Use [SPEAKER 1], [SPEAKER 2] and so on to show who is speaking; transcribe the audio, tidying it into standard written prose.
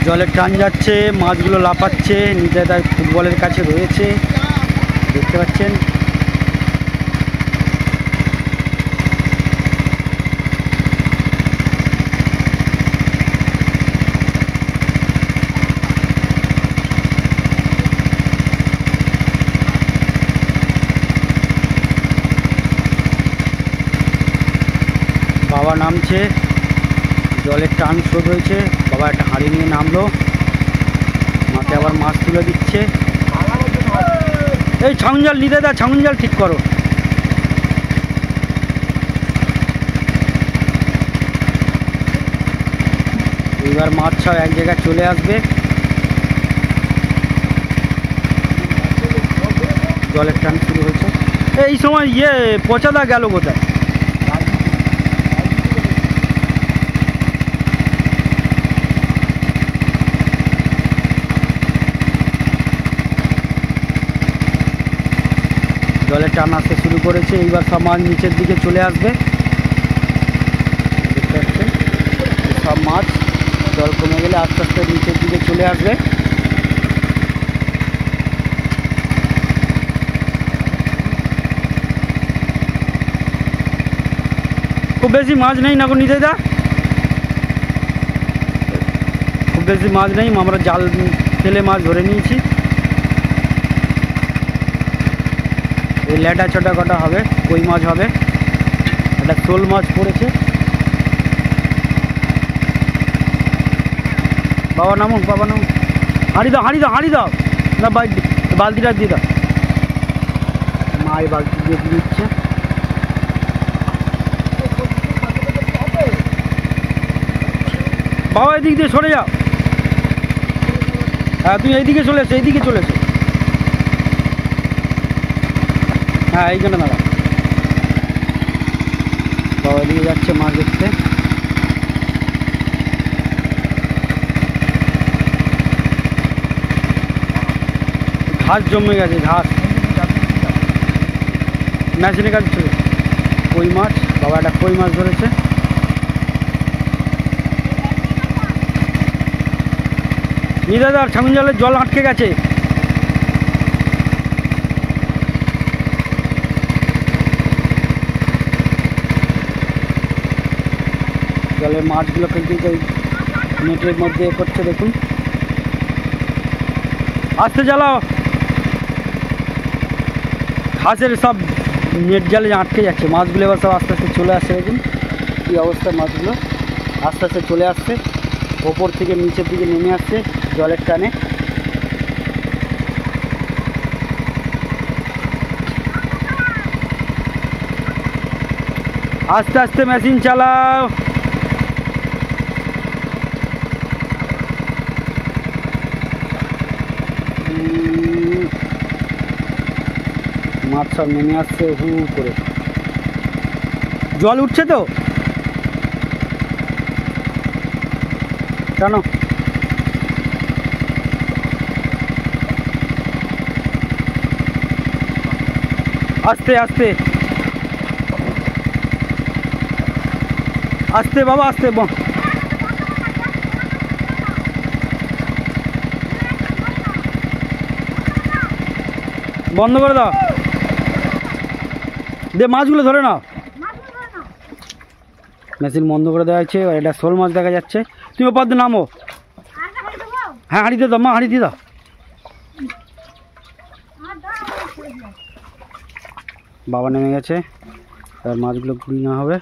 [SPEAKER 1] জলের টান যাচ্ছে, মাছগুলো লাফাচ্ছে, নিজেরা ফুটবলের কাছে রয়েছে, দেখতে পাচ্ছেন। বাবা নামছে, জলের টান শোধ হয়েছে, বাবা একটা হাঁড়ি নিয়ে নামলো, মাকে আবার মাছ তুলে দিচ্ছে। এই ছাউন জাল নিতে দা, ছাউন জাল ঠিক করো। এবার মাছ সব এক জায়গায় চলে আসবে। জলের টান শুরু হয়েছে। এই সময় পচাদা গেল কোথায়? জলের টান আসতে শুরু করেছে, এইবার সব মাছ নিচের দিকে চলে আসবে। দেখতে পাচ্ছেন সব মাছ জল কমে গেলে আস্তে আস্তে নিচের দিকে চলে আসবে। খুব বেশি মাছ নেই না গো নিতে দা, খুব বেশি মাছ নেই, আমরা জাল ফেলে মাছ ধরে নিয়েছি। এই ল্যাটা ছোটা কটা হবে, কই মাছ হবে, একটা শোল মাছ পড়েছে। বাবা নামুন, বাবা নামুন, হাঁড়ি দাও, হাঁড়ি দাও, হাঁড়ি দাও না, বালতিটা দিয়ে দাও। মা এই বালতি দিয়ে দিচ্ছে। বাবা এদিক দিয়ে সরে যাও। হ্যাঁ তুমি এইদিকে চলে এসো, এইদিকে চলে এসো। হ্যাঁ এইখানে দাঁড়া। বাবা এদিকে যাচ্ছে মাছ দেখতে। ঘাস জমে গেছে, ঘাস মেশিনের কাছে চলে। কই মাছ, বাবা একটা কই মাছ ধরেছে। নিদাদার ছাগুন জলের জল আটকে গেছে। জলের মাছগুলো কিন্তু নেটের মধ্যে করছে, দেখুন। আস্তে চালাও, ঘাসের সব নেট জালে আটকে যাচ্ছে মাছগুলো। এবার সব আস্তে আস্তে চলে আসছে, দেখুন কী অবস্থা, মাছগুলো আস্তে আস্তে চলে আসছে, ওপর থেকে নিচের দিকে নেমে আসছে জলের টানে। আস্তে আস্তে মেশিন চালাও। মাছ সব নেমে আসছে হু করে। জল উঠছে তো কেন? আস্তে আস্তে আস্তে বাবা, আস্তে বন্ধ করে দাও, দে মাছগুলো ধরে নাও। মেশিন বন্ধ করে দেওয়া হয়েছে। এটা শোল মাছ দেখা যাচ্ছে। তুমি ওপার দিয়ে নামো। হ্যাঁ হাঁড়ি দিয়ে দাও মা, হাঁড়ি দিয়ে দাও। বাবা নেমে গেছে, আর মাছগুলো ঘুরিয়ে নেওয়া হবে।